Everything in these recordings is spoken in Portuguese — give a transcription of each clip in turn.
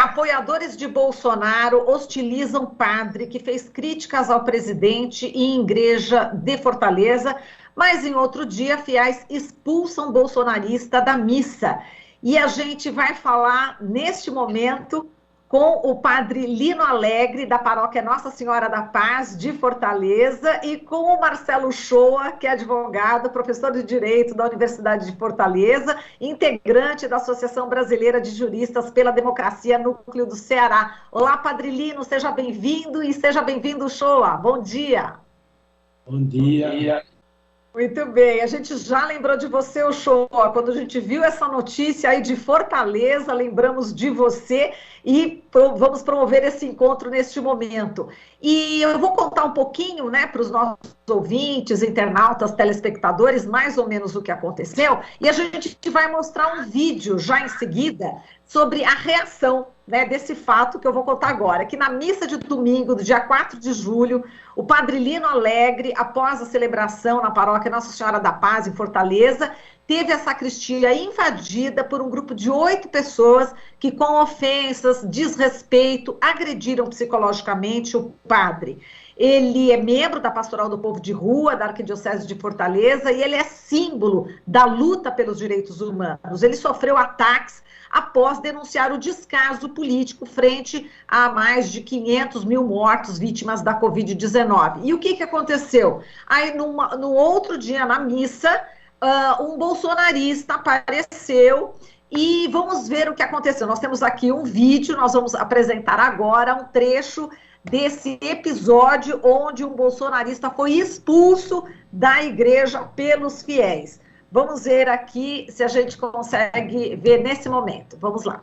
apoiadores de Bolsonaro hostilizam padre que fez críticas ao presidente em igreja de Fortaleza, mas em outro dia, fiéis expulsam bolsonarista da missa. E a gente vai falar, neste momento, com o padre Lino Alegre, da paróquia Nossa Senhora da Paz, de Fortaleza, e com o Marcelo Shoa, que é advogado, professor de Direito da Universidade de Fortaleza, integrante da Associação Brasileira de Juristas pela Democracia, Núcleo do Ceará. Olá, padre Lino, seja bem-vindo e seja bem-vindo, Shoa. Bom dia. Bom dia. Muito bem, a gente já lembrou de você, o Shoa, quando a gente viu essa notícia aí de Fortaleza, lembramos de você e vamos promover esse encontro neste momento. E eu vou contar um pouquinho, né, para os nossos ouvintes, internautas, telespectadores, mais ou menos o que aconteceu, e a gente vai mostrar um vídeo já em seguida sobre a reação, né, desse fato que eu vou contar agora, que na missa de domingo, do dia 4 de julho, o padre Lino Alegre, após a celebração na paróquia Nossa Senhora da Paz, em Fortaleza, teve a sacristia invadida por um grupo de 8 pessoas que, com ofensas, desrespeito, agrediram psicologicamente o padre. Ele é membro da Pastoral do Povo de Rua, da Arquidiocese de Fortaleza, e ele é símbolo da luta pelos direitos humanos. Ele sofreu ataques após denunciar o descaso político frente a mais de 500 mil mortos vítimas da Covid-19. E o que aconteceu? Aí, no outro dia, na missa, um bolsonarista apareceu e vamos ver o que aconteceu. Nós temos aqui um vídeo, nós vamos apresentar agora um trecho desse episódio onde um bolsonarista foi expulso da igreja pelos fiéis. Vamos ver aqui se a gente consegue ver nesse momento. Vamos lá.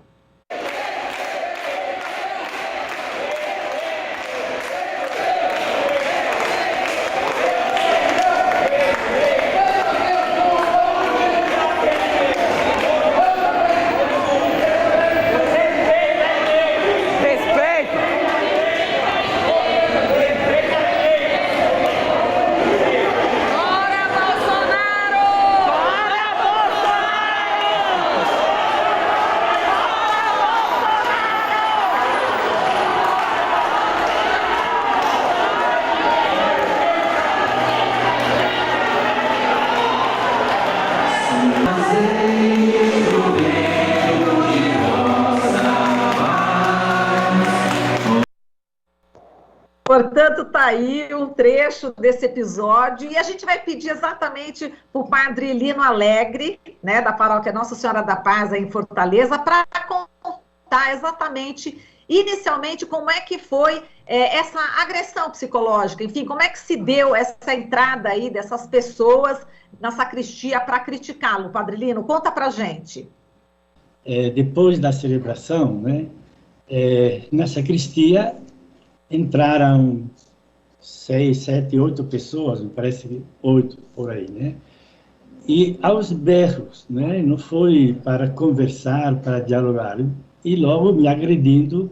Portanto, está aí um trecho desse episódio e a gente vai pedir exatamente para o padre Lino Alegre, né, da paróquia Nossa Senhora da Paz, aí em Fortaleza, para contar exatamente, inicialmente, como é que foi essa agressão psicológica, enfim, como é que se deu essa entrada aí dessas pessoas na sacristia para criticá-lo, padre Lino, conta para a gente. Depois da celebração, né, na sacristia, entraram 6, 7, 8 pessoas, me parece que 8 por aí, né? E aos berros, né? Não foi para conversar, para dialogar. E logo me agredindo,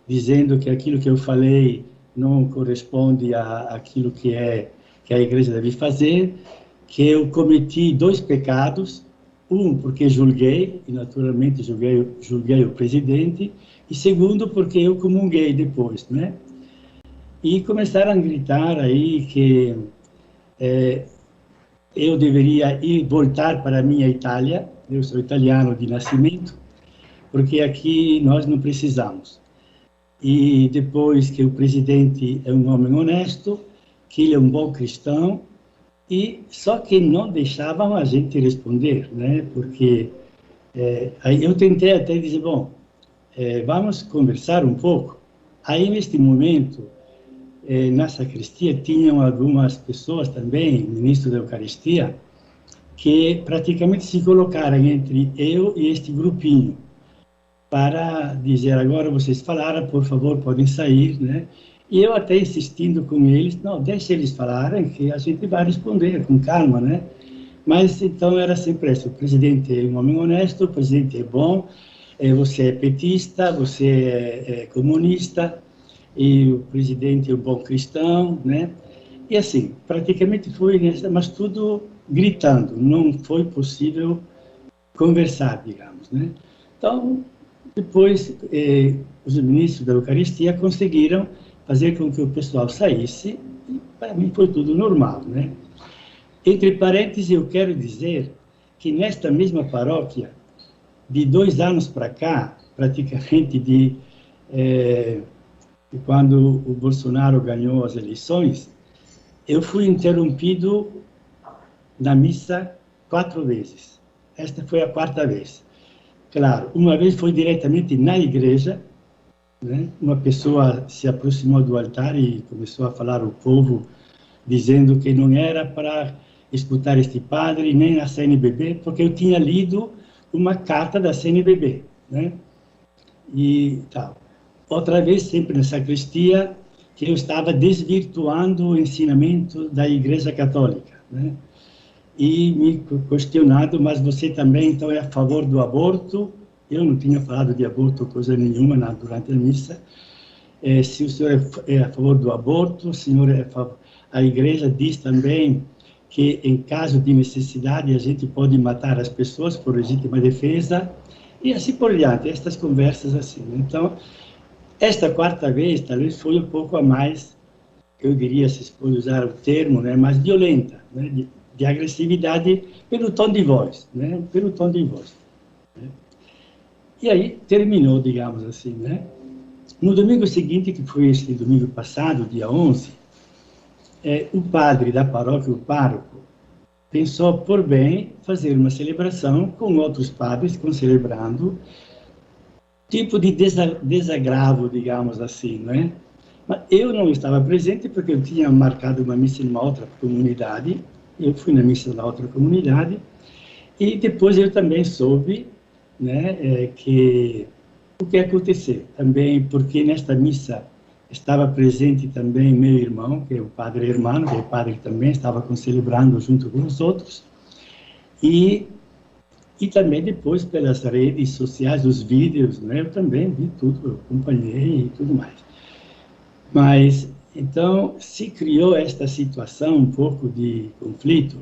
dizendo que aquilo que eu falei não corresponde àquilo que a igreja deve fazer, que eu cometi 2 pecados, um, porque julguei, e naturalmente julguei o presidente, e segundo, porque eu comunguei depois, né? E começaram a gritar aí que eu deveria voltar para a minha Itália, eu sou italiano de nascimento, porque aqui nós não precisamos. E depois que o presidente é um homem honesto, que ele é um bom cristão, e só que não deixavam a gente responder, né? Porque aí eu tentei até dizer, bom, vamos conversar um pouco. Aí, neste momento, na sacristia tinham algumas pessoas também, ministro da Eucaristia, que praticamente se colocaram entre eu e este grupinho para dizer, agora vocês falaram, por favor, podem sair, né? E eu até insistindo com eles, não, deixa eles falarem que a gente vai responder com calma, né? Mas então era sempre isso, o presidente é um homem honesto, o presidente é bom, você é petista, você é comunista, e o presidente é um bom cristão, né? E assim, praticamente foi nessa, mas tudo gritando, não foi possível conversar, digamos, né? Então, Depois, os ministros da Eucaristia conseguiram fazer com que o pessoal saísse, e para mim foi tudo normal, né? Entre parênteses, eu quero dizer que nesta mesma paróquia, de 2 anos para cá, praticamente de quando o Bolsonaro ganhou as eleições, eu fui interrompido na missa 4 vezes. Esta foi a 4ª vez. Claro, uma vez foi diretamente na igreja, né? Uma pessoa se aproximou do altar e começou a falar ao povo, dizendo que não era para escutar este padre, nem a CNBB, porque eu tinha lido uma carta da CNBB, né? E tal. Outra vez, sempre na sacristia, que eu estava desvirtuando o ensinamento da Igreja Católica, né? E me questionado, mas você também, então, é a favor do aborto? Eu não tinha falado de aborto, coisa nenhuma, durante a missa. Se o senhor é a favor do aborto, o senhor é a favor... A Igreja diz também que, em caso de necessidade, a gente pode matar as pessoas por legítima defesa, e assim por diante, estas conversas assim. Então, esta 4ª vez, talvez foi um pouco a mais, eu diria, se pode usar o termo, né, mais violenta, né, de agressividade pelo tom de voz, né, pelo tom de voz. Né. E aí terminou, digamos assim, né. No domingo seguinte, que foi este domingo passado, dia 11, o padre da paróquia, o pároco, pensou por bem fazer uma celebração com outros padres, celebrando, tipo de desagravo, digamos assim, não é? Mas eu não estava presente porque eu tinha marcado uma missa em uma outra comunidade, eu fui na missa da outra comunidade, e depois eu também soube, né, que o que aconteceu, também porque nesta missa estava presente também meu irmão, que é o padre Hermano, que é padre também, estava celebrando junto com os outros, e também depois pelas redes sociais, os vídeos, né, eu também vi tudo, eu acompanhei e tudo mais. Mas, então, se criou esta situação, um pouco de conflito.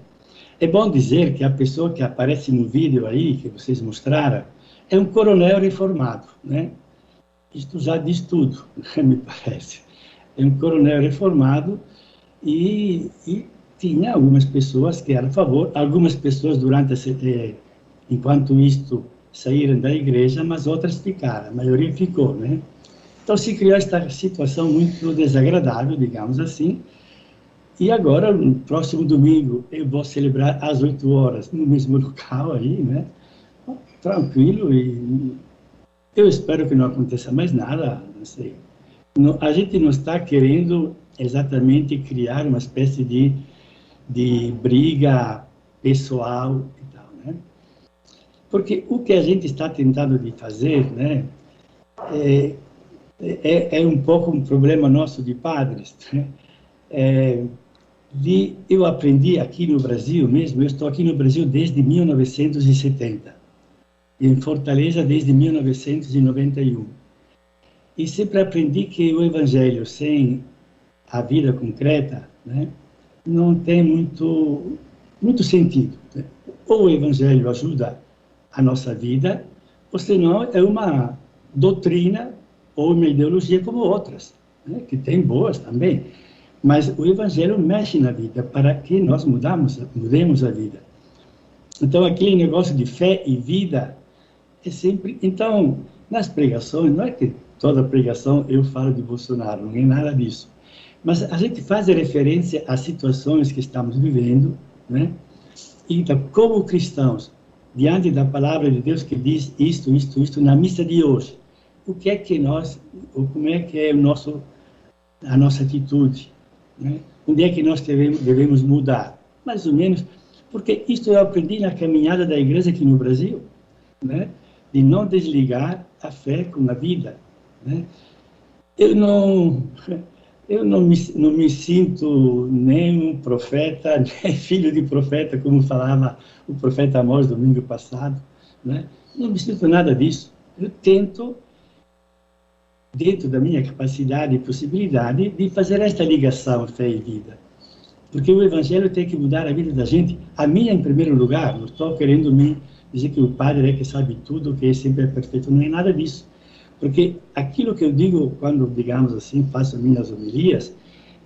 É bom dizer que a pessoa que aparece no vídeo aí, que vocês mostraram, é um coronel reformado, né? Isto já diz tudo, me parece. É um coronel reformado e tinha algumas pessoas que eram a favor, algumas pessoas enquanto isto saíram da igreja, mas outras ficaram, a maioria ficou, né? Então se criou esta situação muito desagradável, digamos assim, e agora, no próximo domingo, eu vou celebrar às 8 horas, no mesmo local aí, né? Tranquilo, e eu espero que não aconteça mais nada, não sei. A gente não está querendo exatamente criar uma espécie de briga pessoal e tal, né? Porque o que a gente está tentando de fazer, né, é um pouco um problema nosso de padres, né? Eu aprendi aqui no Brasil mesmo, eu estou aqui no Brasil desde 1970, e em Fortaleza desde 1991. E sempre aprendi que o Evangelho sem a vida concreta, né, não tem muito sentido, né? Ou o Evangelho ajuda a nossa vida, ou senão é uma doutrina ou uma ideologia como outras, né, que tem boas também. Mas o Evangelho mexe na vida para que nós mudemos a vida. Então, aquele negócio de fé e vida é sempre... Então, nas pregações, não é que toda pregação eu falo de Bolsonaro, não é nada disso. Mas a gente faz referência às situações que estamos vivendo, né? Então, como cristãos, diante da palavra de Deus que diz isto, na missa de hoje, o que é que nós, ou como é que é a nossa atitude, né? Onde é que nós devemos mudar? Mais ou menos, porque isto eu aprendi na caminhada da igreja aqui no Brasil, né? De não desligar a fé com a vida, né? Eu não me sinto nem um profeta, nem filho de profeta, como falava o profeta Amós domingo passado, né? Não me sinto nada disso. Eu tento, dentro da minha capacidade e possibilidade, de fazer esta ligação fé e vida. Porque o Evangelho tem que mudar a vida da gente, a minha em primeiro lugar, não estou querendo me dizer que o padre é que sabe tudo, que sempre é perfeito. Não é nada disso. Porque aquilo que eu digo quando, digamos assim, faço minhas homilias,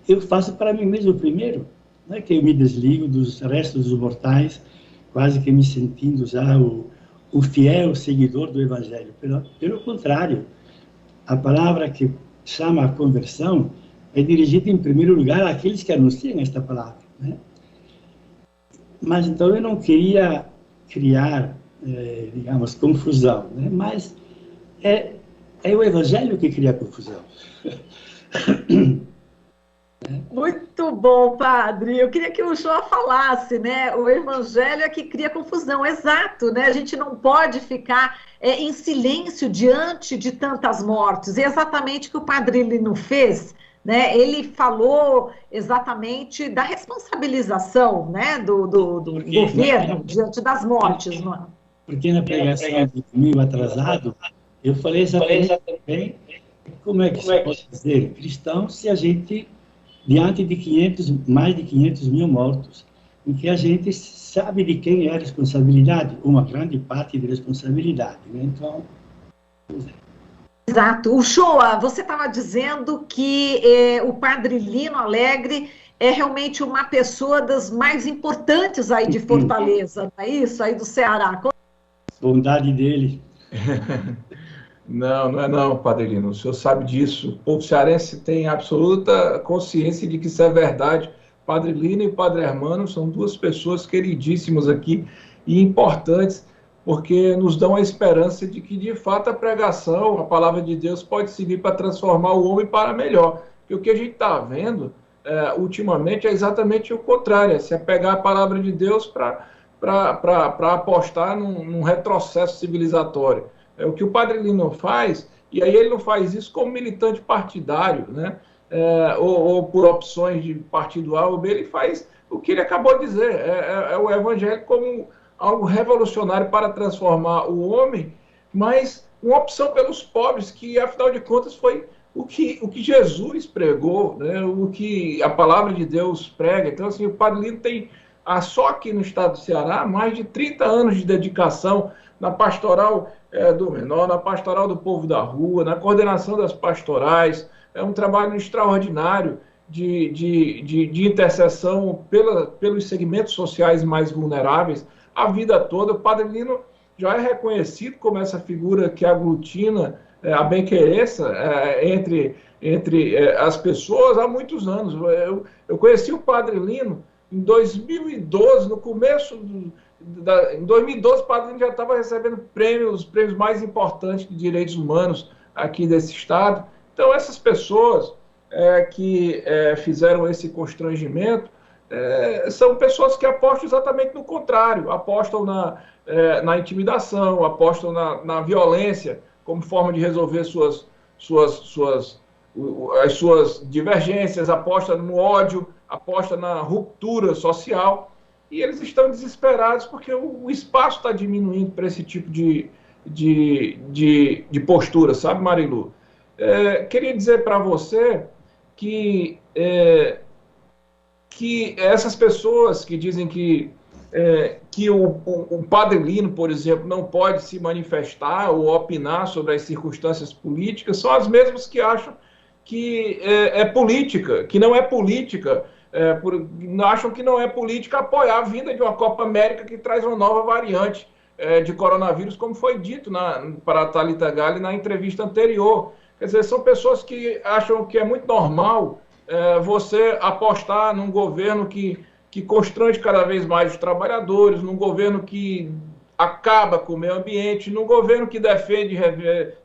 eu faço para mim mesmo primeiro. Não é que eu me desligo dos restos dos mortais, quase que me sentindo já o fiel seguidor do Evangelho. Pelo contrário, a palavra que chama a conversão é dirigida, em primeiro lugar, àqueles que anunciam esta palavra, né? Mas, então, eu não queria criar, digamos, confusão, né? Mas é o Evangelho que cria confusão. Muito bom, padre. Eu queria que o João falasse, né? O Evangelho é que cria confusão, exato, né? A gente não pode ficar em silêncio diante de tantas mortes. E é exatamente o que o padre Lino fez, né? Ele falou exatamente da responsabilização, né? Do governo diante das mortes, não é? Porque na pregação de domingo atrasado, eu falei exatamente bem como é que se pode dizer cristão se a gente, diante de mais de 500 mil mortos, em que a gente sabe de quem é a responsabilidade, uma grande parte de responsabilidade, né? Então, exato. O Shoa, você estava dizendo que o padre Lino Alegre é realmente uma pessoa das mais importantes aí de Fortaleza, não é isso? Aí do Ceará. Bondade dele. Não, não é não, padre Lino. O senhor sabe disso. O povo cearense tem absoluta consciência de que isso é verdade. Padre Lino e Padre Hermano são duas pessoas queridíssimas aqui e importantes, porque nos dão a esperança de que, de fato, a pregação, a palavra de Deus, pode servir para transformar o homem para melhor. Porque o que a gente está vendo, ultimamente, é exatamente o contrário. É se pegar a palavra de Deus para apostar num retrocesso civilizatório. É o que o padre Lino faz, e aí ele não faz isso como militante partidário, né? Ou por opções de partido A ou B, ele faz o que ele acabou de dizer, é o evangelho como algo revolucionário para transformar o homem, mas uma opção pelos pobres, que afinal de contas foi o que Jesus pregou, né? O que a palavra de Deus prega. Então, assim, o padre Lino tem, só aqui no estado do Ceará, mais de 30 anos de dedicação na pastoral do menor, na pastoral do povo da rua, na coordenação das pastorais. É um trabalho extraordinário de intercessão pelos segmentos sociais mais vulneráveis a vida toda. O padre Lino já é reconhecido como essa figura que aglutina a bem-querença entre as pessoas há muitos anos. Eu conheci o padre Lino em 2012, no começo em 2012, o padre Lino já estava recebendo os prêmios mais importantes de direitos humanos aqui desse estado. Então, essas pessoas que fizeram esse constrangimento são pessoas que apostam exatamente no contrário, apostam na intimidação, apostam na violência como forma de resolver as suas divergências, apostam no ódio, apostam na ruptura social. E eles estão desesperados porque o espaço está diminuindo para esse tipo de postura, sabe, Marilu? Queria dizer para você que essas pessoas que dizem que o padre Lino, por exemplo, não pode se manifestar ou opinar sobre as circunstâncias políticas, são as mesmas que acham que é política, que não é política, acham que não é política apoiar a vinda de uma Copa América que traz uma nova variante de coronavírus, como foi dito para a Thalita Galli na entrevista anterior. Quer dizer, são pessoas que acham que é muito normal você apostar num governo que constrange cada vez mais os trabalhadores, num governo que acaba com o meio ambiente, num governo que defende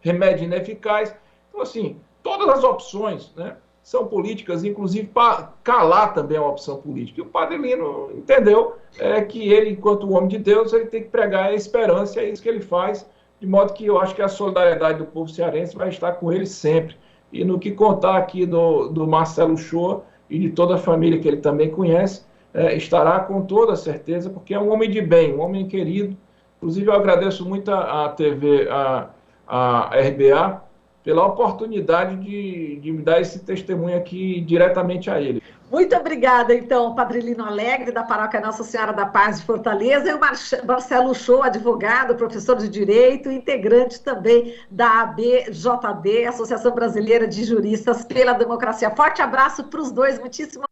remédio ineficaz. Então, assim, todas as opções, né, são políticas, inclusive para calar também é uma opção política. E o padre Lino entendeu que ele, enquanto homem de Deus, ele tem que pregar a esperança, e é isso que ele faz, de modo que eu acho que a solidariedade do povo cearense vai estar com ele sempre. E no que contar aqui do Marcelo Shoa e de toda a família que ele também conhece, estará com toda certeza, porque é um homem de bem, um homem querido. Inclusive, eu agradeço muito a TV, a RBA, pela oportunidade de me dar esse testemunho aqui diretamente a ele. Muito obrigada, então, Padre Lino Alegre, da Paróquia Nossa Senhora da Paz de Fortaleza, e o Marcelo Show, advogado, professor de Direito, integrante também da ABJD, Associação Brasileira de Juristas pela Democracia. Forte abraço para os dois, muitíssimo